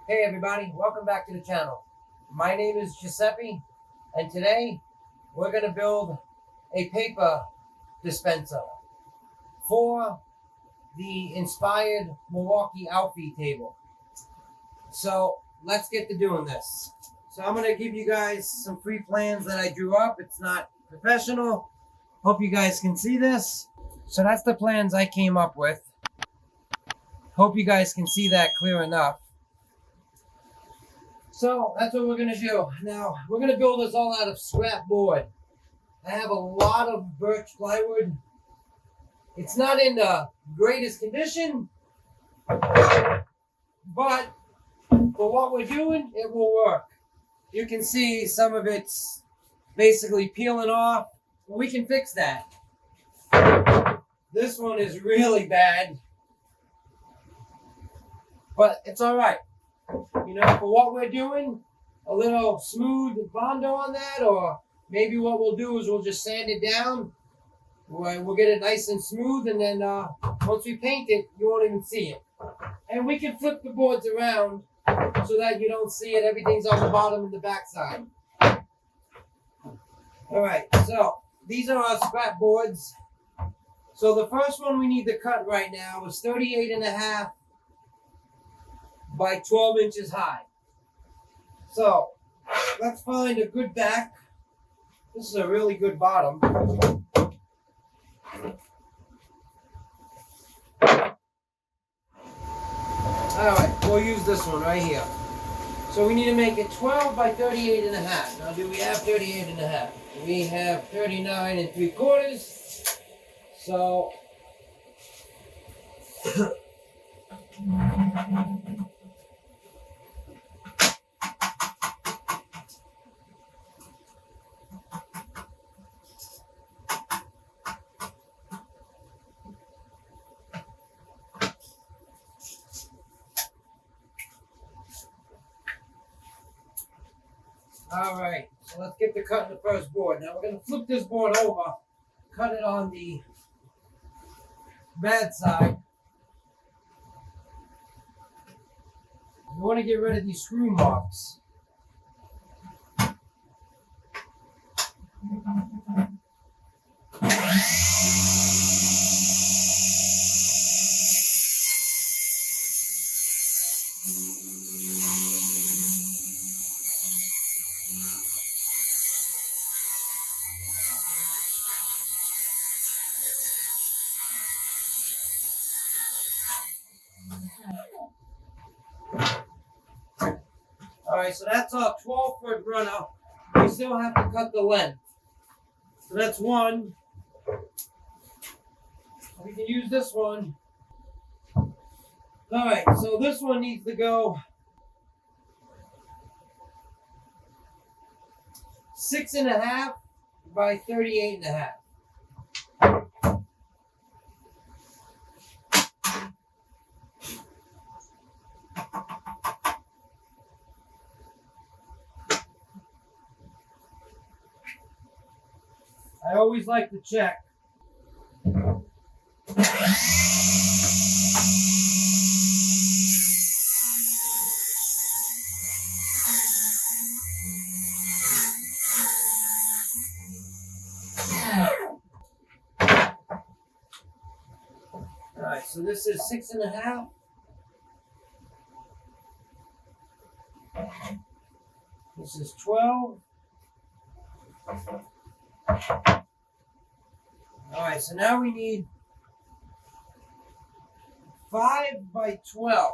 Hey everybody, welcome back to the channel. My name is Giuseppe, and today we're going to build a paper dispenser for the inspired Milwaukee Outfeed table. So let's get to doing this. So I'm going to give you guys some free plans that I drew up. It's not professional. Hope you guys can see this. So that's the plans I came up with. Hope you guys can see that clear enough. So that's what we're going to do. Now, we're going to build this all out of scrap board. I have a lot of birch plywood. It's not in the greatest condition, but for what we're doing, it will work. You can see some of it's basically peeling off. Well, we can fix that. This one is really bad, but it's all right. You know, for what we're doing, a little smooth Bondo on that, or maybe what we'll do is we'll just sand it down. We'll get it nice and smooth, and then once we paint it, you won't even see it. And we can flip the boards around so that you don't see it. Everything's on the bottom and the back side. All right, so these are our scrap boards. So the first one we need to cut right now is 38.5 by 12 inches high. So let's find a good back. This is a really good bottom. Alright, we'll use this one right here. So we need to make it 12 by 38.5. Now, do we have 38.5? We have 39 3/4. So all right, so let's get to cutting the first board. Now we're going to flip this board over, cut it on the bad side. We want to get rid of these screw marks. Alright, so that's our 12-foot runner. We still have to cut the length. So that's one. We can use this one. Alright, so this one needs to go 6.5 by 38.5. I always like to check. Alright, so this is 6.5. This is 12. Alright, so now we need 5 by 12.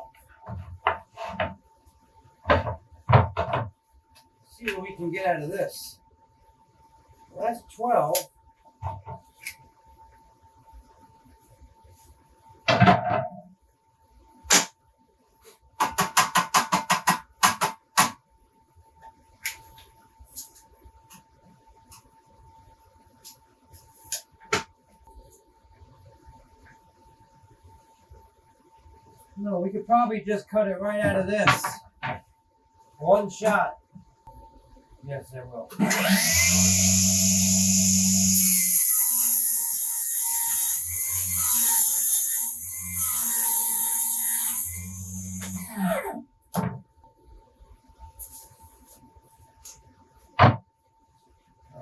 Let's see what we can get out of this. Well, that's 12. No, we could probably just cut it right out of this. One shot. Yes, I will.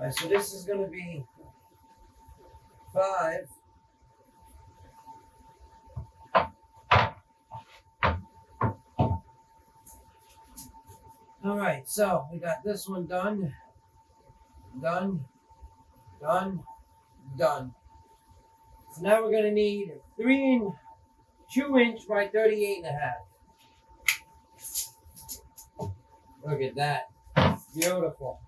Alright, so this is going to be 5. Alright, so we got this one done. Done. Done. Done. So now we're going to need 2" by 38.5. Look at that. Beautiful.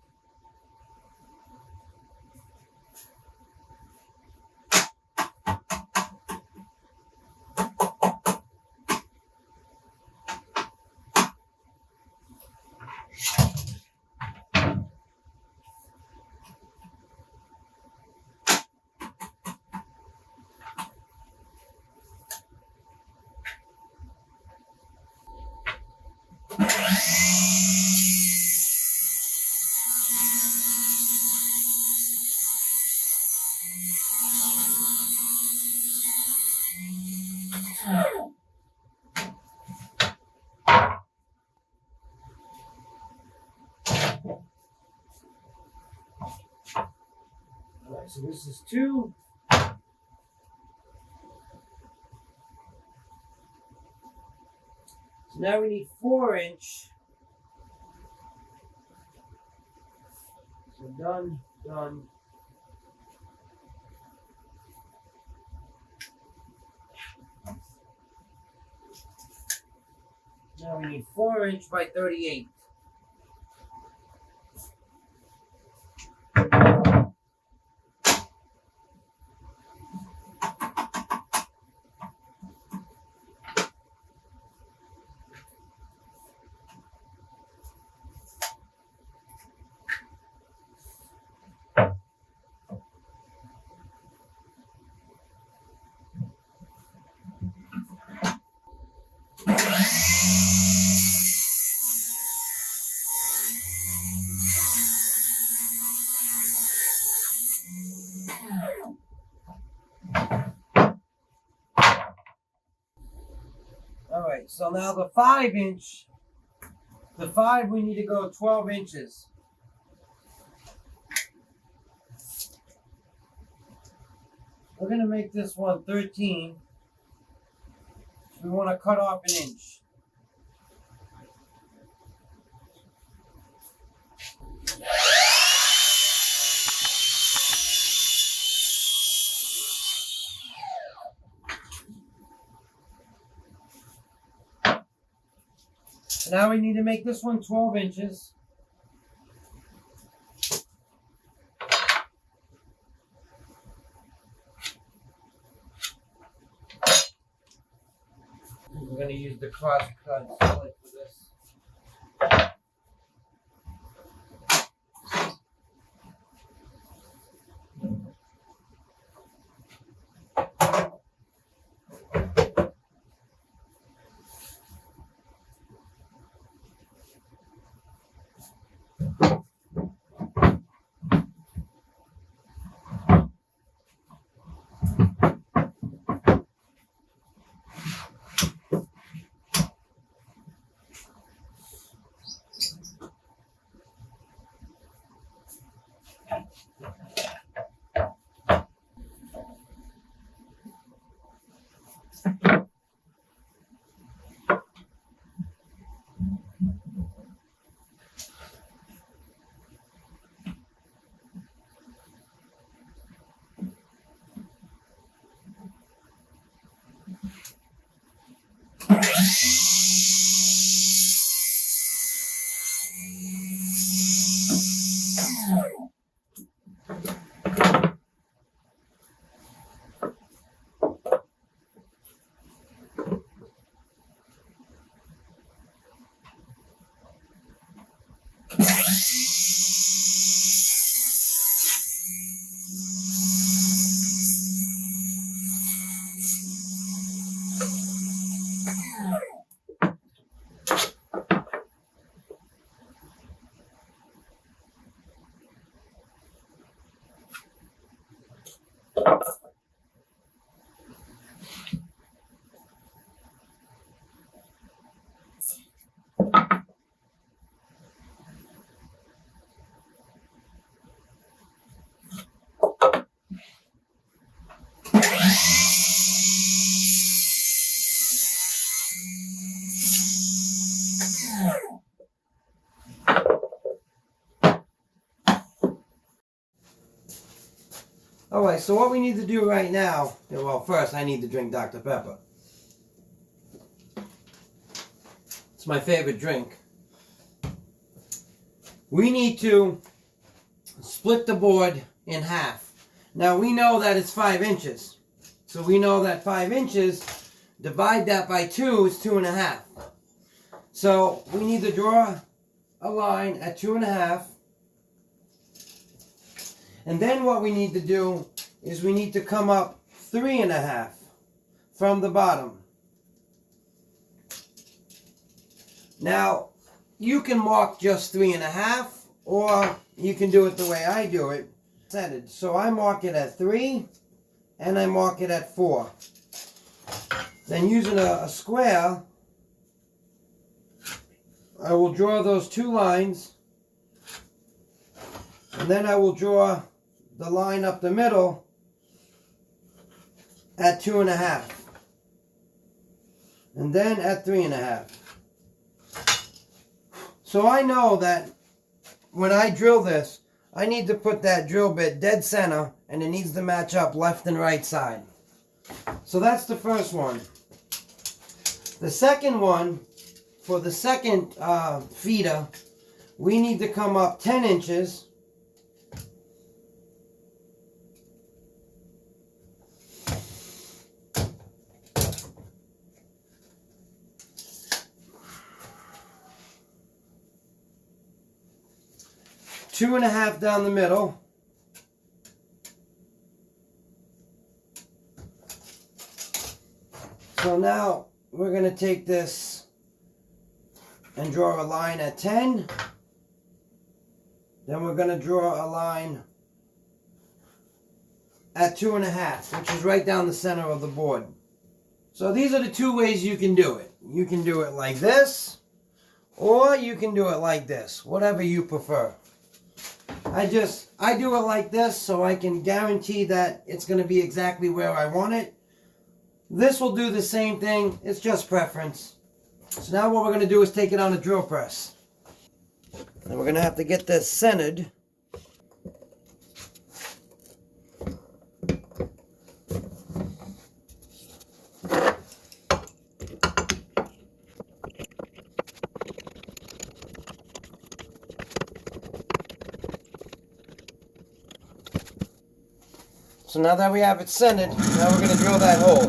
Alright, so this is 2. So now we need 4". So done, done. Now we need 4" by 38. Alright, so now the 5". The 5 we need to go 12 inches. We're going to make this one 13. So we want to cut off 1 inch. So now we need to make this one 12 inches. We're going to use the cross cut split for this. Alright, so what we need to do right now, well, first I need to drink Dr. Pepper. It's my favorite drink. We need to split the board in half. Now we know that it's 5 inches. So we know that 5 inches, divide that by 2 is 2.5. So we need to draw a line at 2.5. And then what we need to do is we need to come up 3.5 from the bottom. Now, you can mark just 3.5, or you can do it the way I do it. So I mark it at 3, and I mark it at 4. Then using a square, I will draw those 2 lines, and then I will draw the line up the middle at 2.5, and then at 3.5. So I know that when I drill this, I need to put that drill bit dead center, and it needs to match up left and right side. So that's the first one. The second one, for the second feeder, we need to come up 10 inches. Two and a half down the middle. So now we're going to take this and draw a line at 10. Then we're going to draw a line at 2.5, which is right down the center of the board. So these are the 2 ways you can do it. You can do it like this, or you can do it like this, whatever you prefer. I do it like this so I can guarantee that it's going to be exactly where I want it. This will do the same thing. It's just preference. So now what we're going to do is take it on a drill press. And we're going to have to get this centered. So now that we have it centered, now we're going to drill that hole.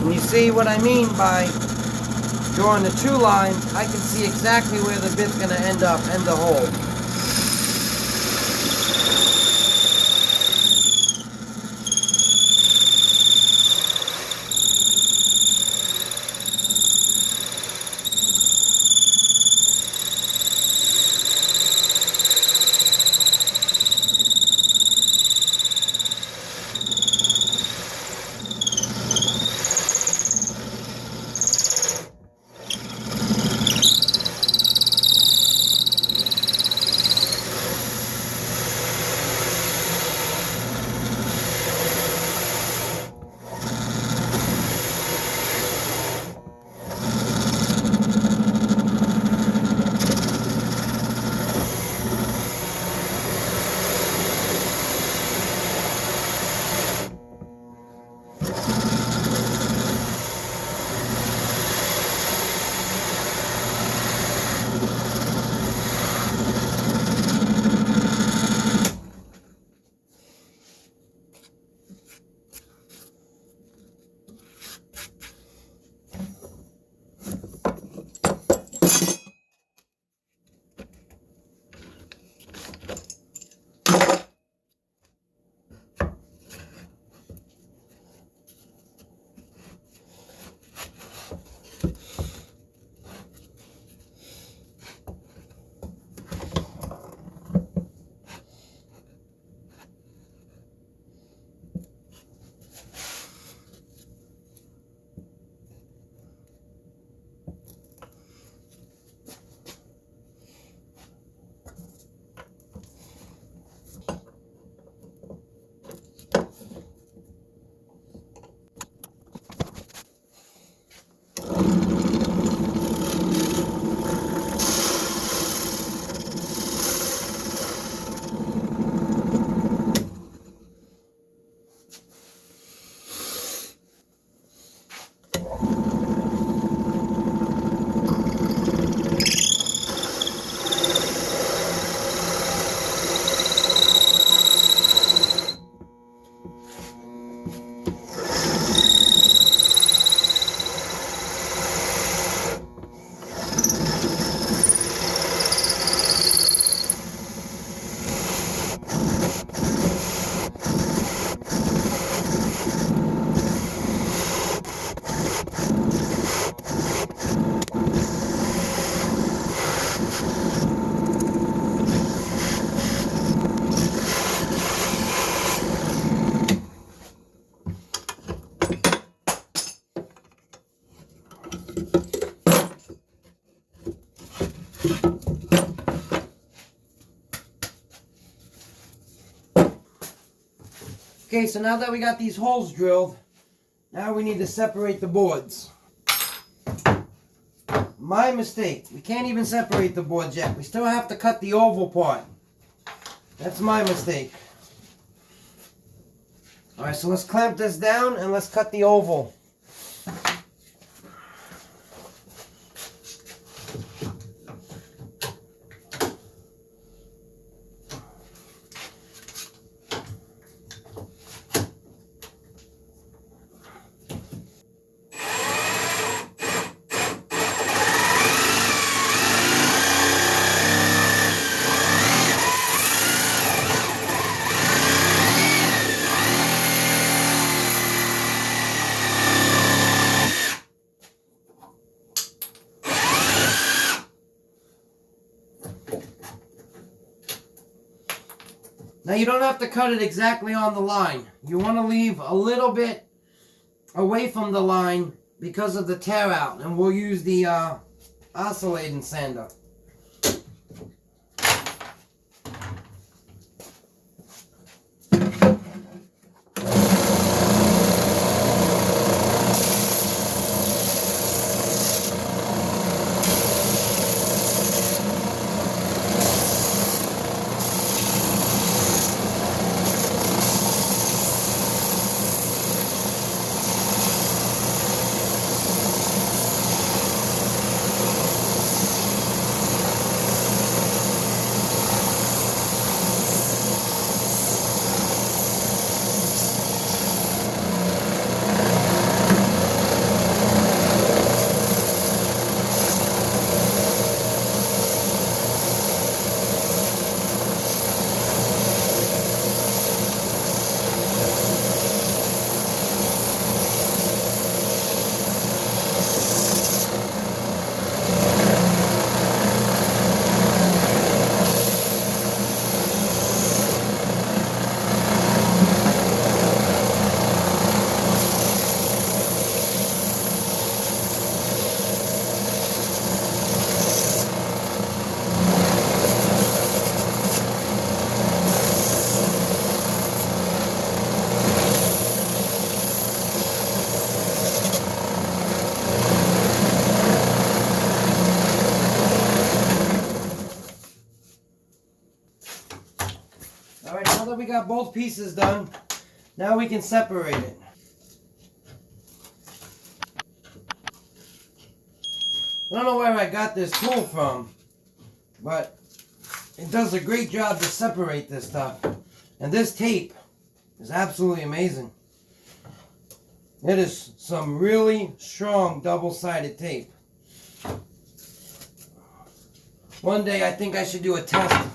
And you see what I mean by drawing the 2 lines, I can see exactly where the bit's going to end up in the hole. Okay, so now that we got these holes drilled, now we need to separate the boards. My mistake. We can't even separate the boards yet. We still have to cut the oval part. That's my mistake. Alright, so let's clamp this down and let's cut the oval. Now you don't have to cut it exactly on the line. You want to leave a little bit away from the line because of the tear out. And we'll use the oscillating sander. Alright, now that we got both pieces done, now we can separate it. I don't know where I got this tool from, but it does a great job to separate this stuff. And this tape is absolutely amazing. It is some really strong double-sided tape. One day I think I should do a test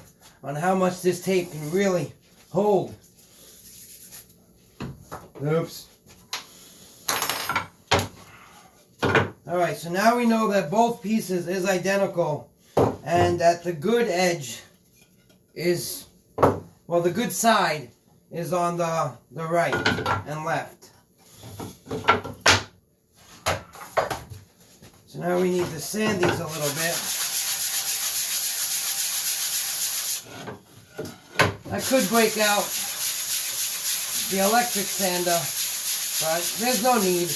on how much this tape can really hold. Oops. Alright, so now we know that both pieces is identical and that the good edge is, well, the good side is on the right and left. So now we need to sand these a little bit. I could break out the electric sander, but there's no need.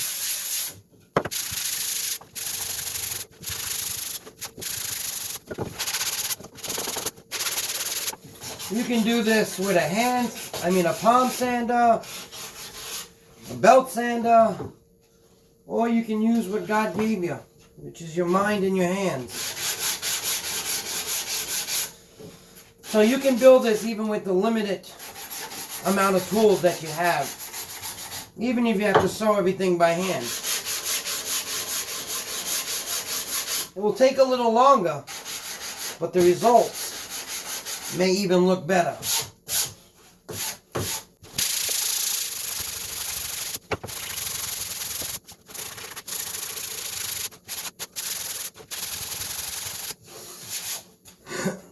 You can do this with a palm sander, a belt sander, or you can use what God gave you, which is your mind and your hands. So you can build this even with the limited amount of tools that you have, even if you have to sew everything by hand. It will take a little longer, but the results may even look better.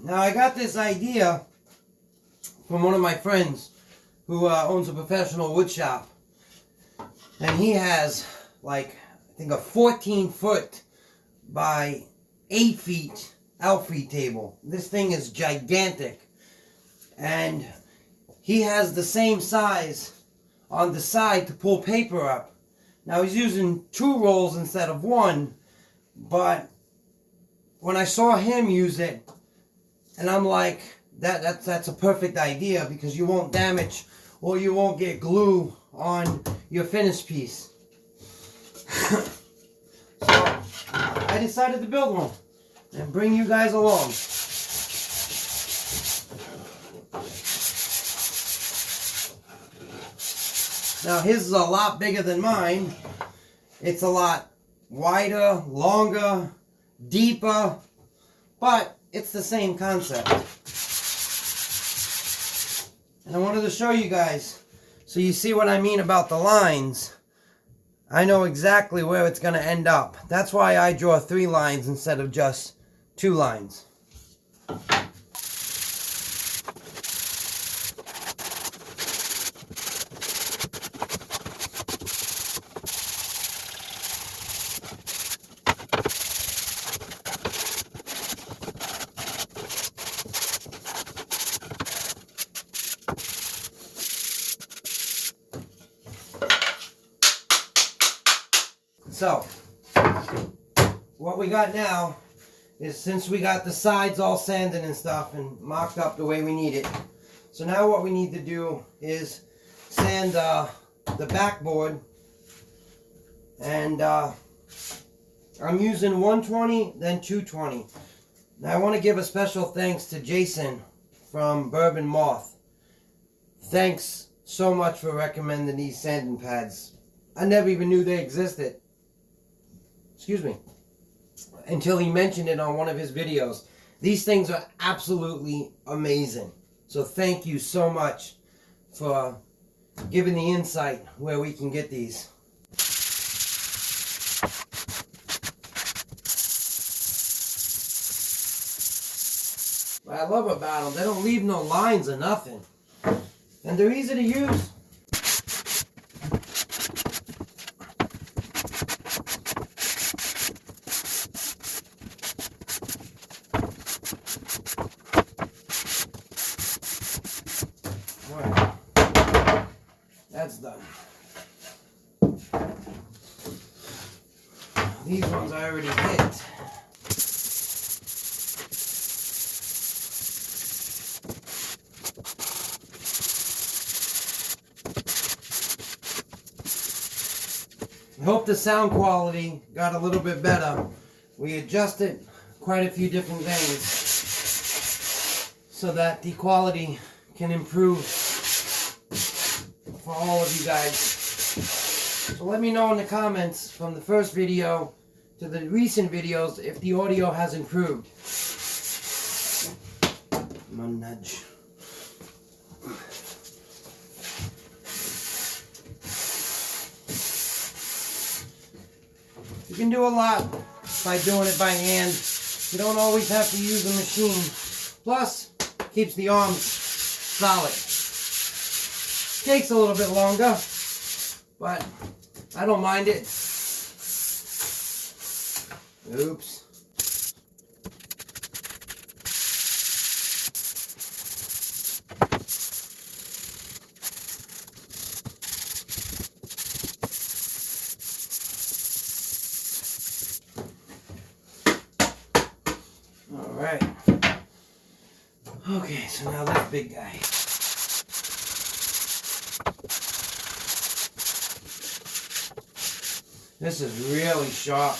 Now I got this idea from one of my friends who owns a professional wood shop, and he has like, I think, a 14-foot by 8 feet outfeed table. This thing is gigantic, and he has the same size on the side to pull paper up. Now he's using 2 rolls instead of 1, but when I saw him use it, and I'm like, that's a perfect idea because you won't damage or you won't get glue on your finished piece. So I decided to build one and bring you guys along. Now his is a lot bigger than mine. It's a lot wider, longer, deeper, but it's the same concept. And I wanted to show you guys so you see what I mean about the lines. I know exactly where it's going to end up. That's why I draw 3 lines instead of just 2 lines. So, what we got now is, since we got the sides all sanded and stuff and marked up the way we need it, so now what we need to do is sand the backboard, and I'm using 120, then 220. Now I want to give a special thanks to Jason from Bourbon Moth. Thanks so much for recommending these sanding pads. I never even knew they existed. Excuse me, until he mentioned it on one of his videos. These things are absolutely amazing. So thank you so much for giving the insight where we can get these. What I love about them, they don't leave no lines or nothing. And they're easy to use. That's done. These ones I already hit. I hope the sound quality got a little bit better. We adjusted quite a few different things so that the quality can improve for all of you guys. So let me know in the comments from the first video to the recent videos if the audio has improved. I'm gonna nudge. You can do a lot by doing it by hand. You don't always have to use a machine. Plus, keeps the arms solid. Takes a little bit longer, but I don't mind it. Oops. All right. Okay, so now this big guy. This is really sharp.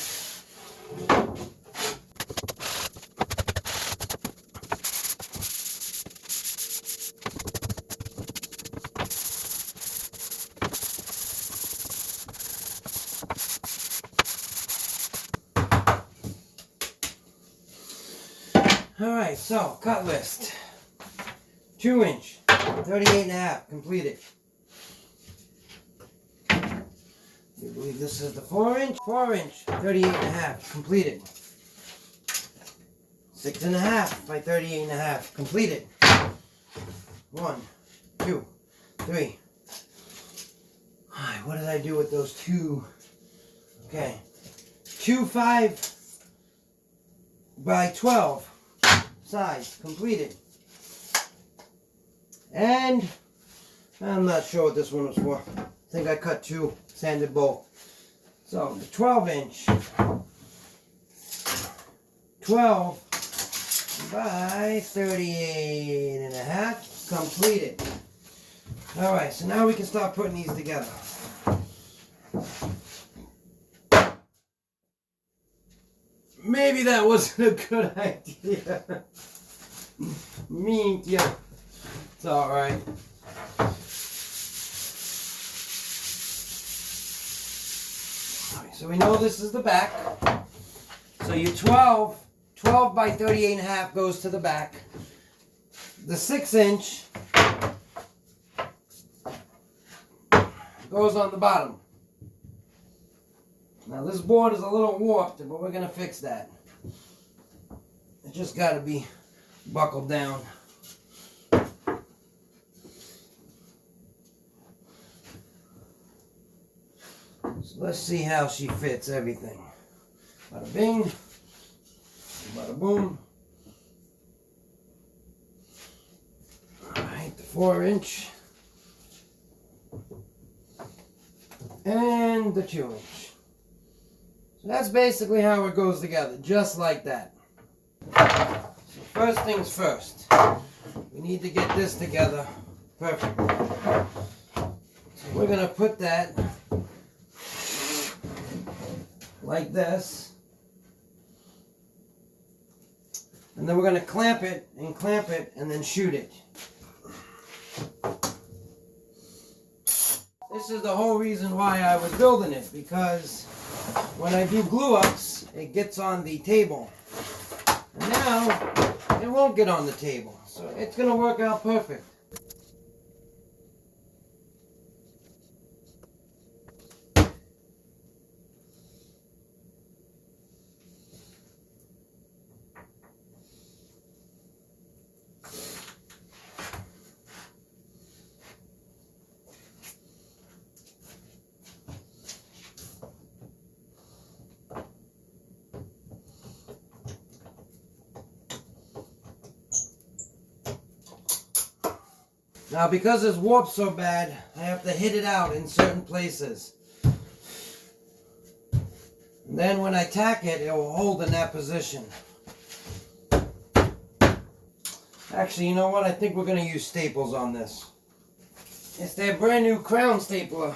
Alright, so cut list. 2-inch, 38.5, completed. I believe this is the 4-inch, 38.5, completed. 6.5 by 38.5, completed. 1, 2, 3. Alright, what did I do with those 2? Okay. 2.5 by 12 size, completed. And I'm not sure what this one was for. I think I cut 2, sanded both. So the 12-inch, 12 by 38.5 completed. All right, so now we can start putting these together. Maybe that wasn't a good idea. Yeah, it's all right. So we know this is the back. So your 12 by 38.5 goes to the back. The 6-inch goes on the bottom. Now this board is a little warped, but we're going to fix that. It just got to be buckled down. So let's see how she fits everything. Bada bing, bada boom. Alright, the 4-inch. And the 2-inch. So that's basically how it goes together, just like that. So first things first, we need to get this together perfectly. So we're going to put that like this, and then we're going to clamp it, and then shoot it. This is the whole reason why I was building it, because when I do glue ups, it gets on the table. And now, it won't get on the table, so it's going to work out perfect. Now, because it's warped so bad, I have to hit it out in certain places. And then when I tack it, it will hold in that position. Actually, you know what? I think we're going to use staples on this. It's their brand new crown stapler.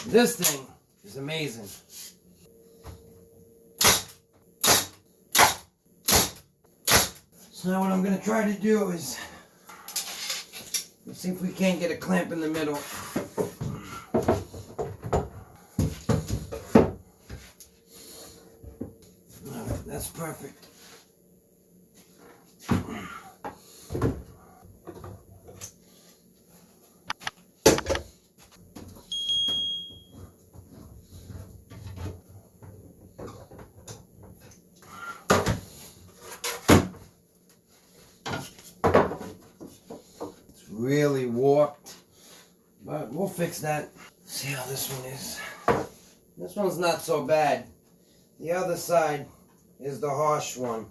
This thing is amazing. So now what I'm going to try to do is, let's see if we can't get a clamp in the middle. Alright, that's perfect. Really warped, but we'll fix that. See how this one is. This one's not so bad. The other side is the harsh one.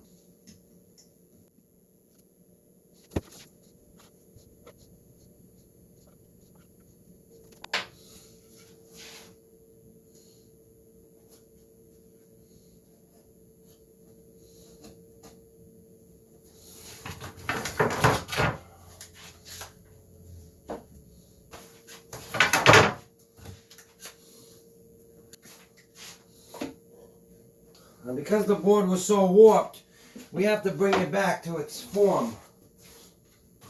And because the board was so warped, we have to bring it back to its form.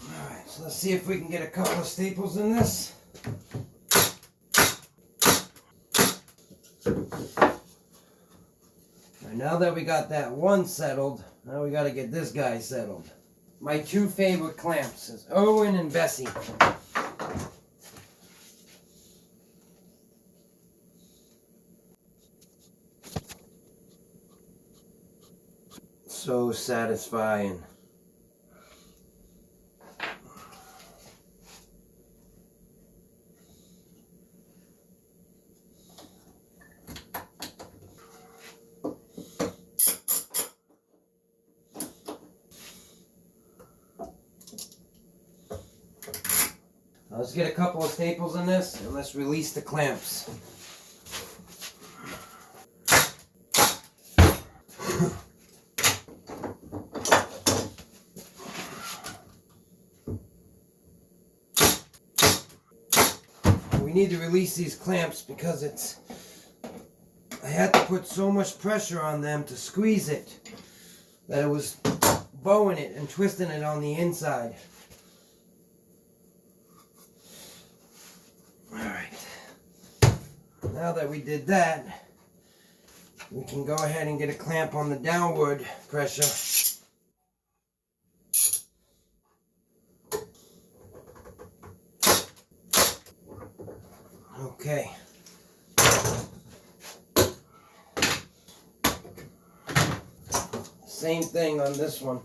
Alright, so let's see if we can get a couple of staples in this. Alright, now that we got that one settled, now we got to get this guy settled. My 2 favorite clamps is Owen and Bessie. So satisfying. Let's get a couple of staples in this and let's release the clamps. We need to release these clamps because I had to put so much pressure on them to squeeze it that it was bowing it and twisting it on the inside. Alright. Now that we did that, we can go ahead and get a clamp on the downward pressure. Okay. Same thing on this one.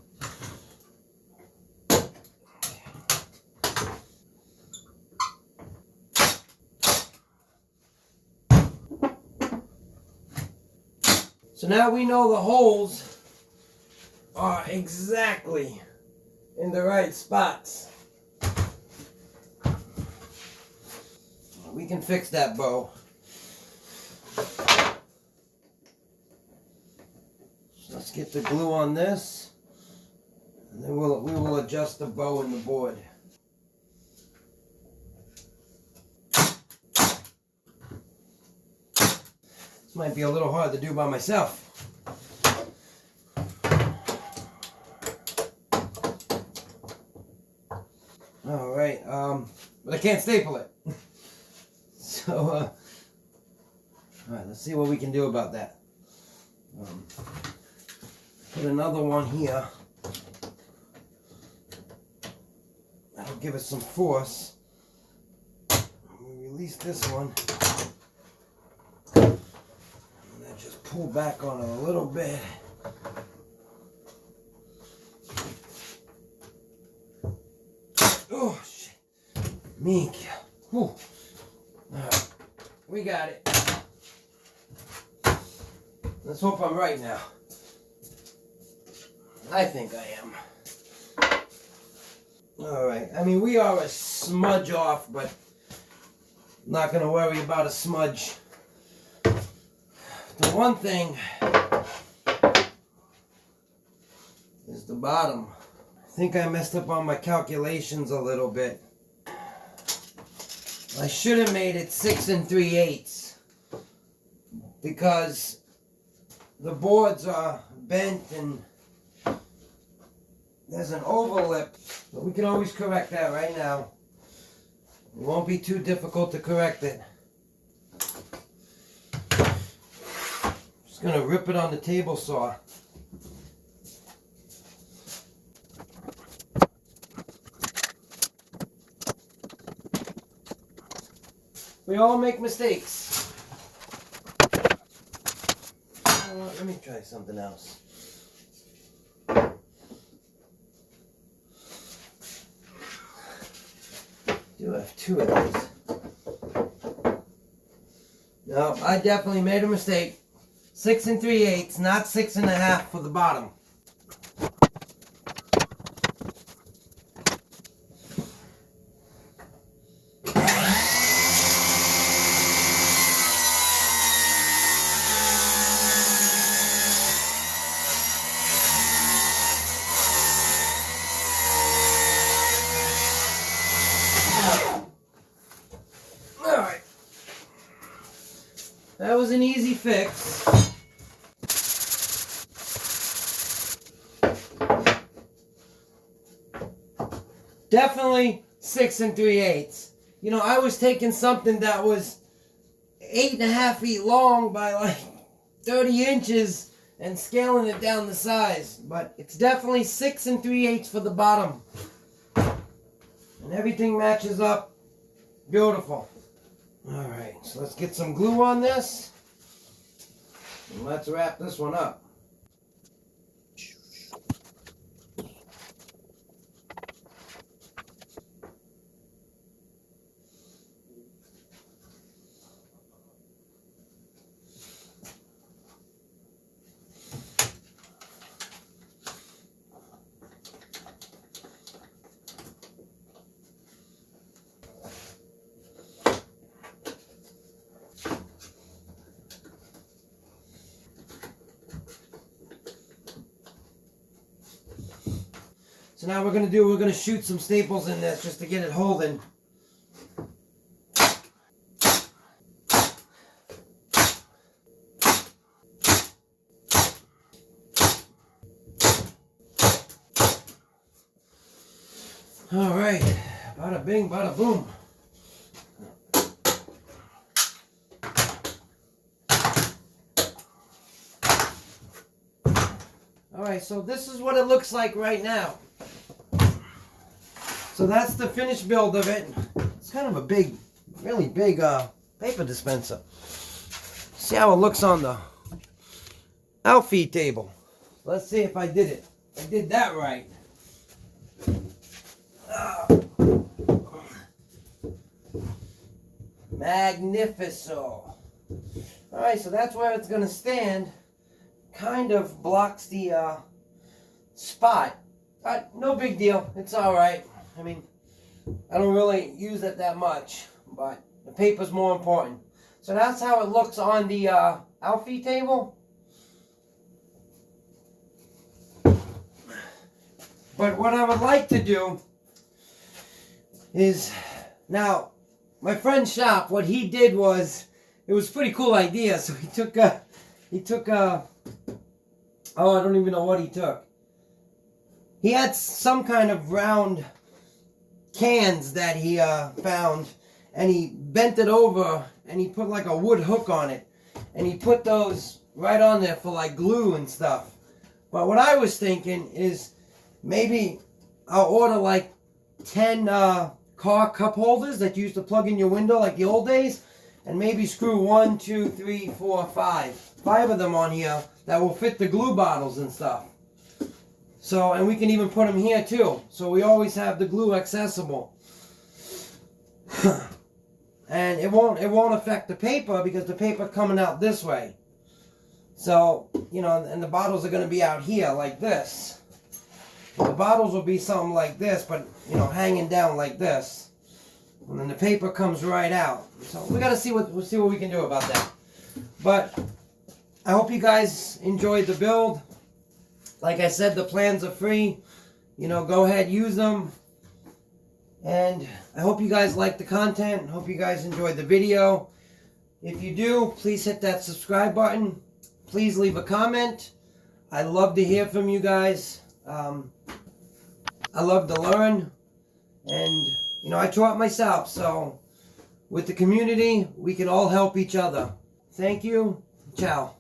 So now we know the holes are exactly in the right spots. We can fix that bow. So let's get the glue on this, and then we will adjust the bow in the board. This might be a little hard to do by myself. Alright, but I can't staple it. So, alright, let's see what we can do about that. Put another one here. That'll give us some force. We release this one. And then just pull back on it a little bit. Oh, shit. Meek. Whew. Alright, we got it. Let's hope I'm right now. I think I am. Alright, I mean, we are a smudge off, but I'm not going to worry about a smudge. The one thing is the bottom. I think I messed up on my calculations a little bit. I should have made it 6 3/8 because the boards are bent and there's an overlip, but we can always correct that right now. It won't be too difficult to correct it. Just gonna rip it on the table saw. We all make mistakes. Let me try something else. Do have 2 of these. No, I definitely made a mistake. 6 3/8, not 6 1/2 for the bottom. Alright. That was an easy fix. Definitely 6 3/8. You know, I was taking something that was 8 1/2 feet long by like 30 inches and scaling it down the size. But it's definitely 6 3/8 for the bottom. And everything matches up. Beautiful. Alright, so let's get some glue on this. And let's wrap this one up. So now we're gonna shoot some staples in this just to get it holding. All right, bada bing, bada boom. All right, so this is what it looks like right now. So that's the finished build of it. It's kind of a big, really big paper dispenser. See how it looks on the outfeed table. Let's see if I did it. I did that right. Magnifico. Alright, so that's where it's going to stand. Kind of blocks the spot. But no big deal. It's alright. I mean, I don't really use it that much. But the paper's more important. So that's how it looks on the outfeed table. But what I would like to do is, now, my friend's shop, what he did was, it was a pretty cool idea. So he took oh, I don't even know what he took. He had some kind of round cans that he found, and he bent it over, and he put like a wood hook on it, and he put those right on there for like glue and stuff. But what I was thinking is, maybe I'll order like 10 car cup holders that you used to plug in your window like the old days, and maybe screw 1, 2, 3, 4, 5 of them on here that will fit the glue bottles and stuff. So, and we can even put them here too, so we always have the glue accessible. And it won't affect the paper because the paper coming out this way. So, you know, and the bottles are going to be out here like this. The bottles will be something like this, but, you know, hanging down like this. And then the paper comes right out. So we got to see what we can do about that. But I hope you guys enjoyed the build. Like I said, the plans are free. You know, go ahead, use them. And I hope you guys like the content. Hope you guys enjoyed the video. If you do, please hit that subscribe button. Please leave a comment. I love to hear from you guys. I love to learn, and you know, I taught myself, so with the community we can all help each other. Thank you. Ciao.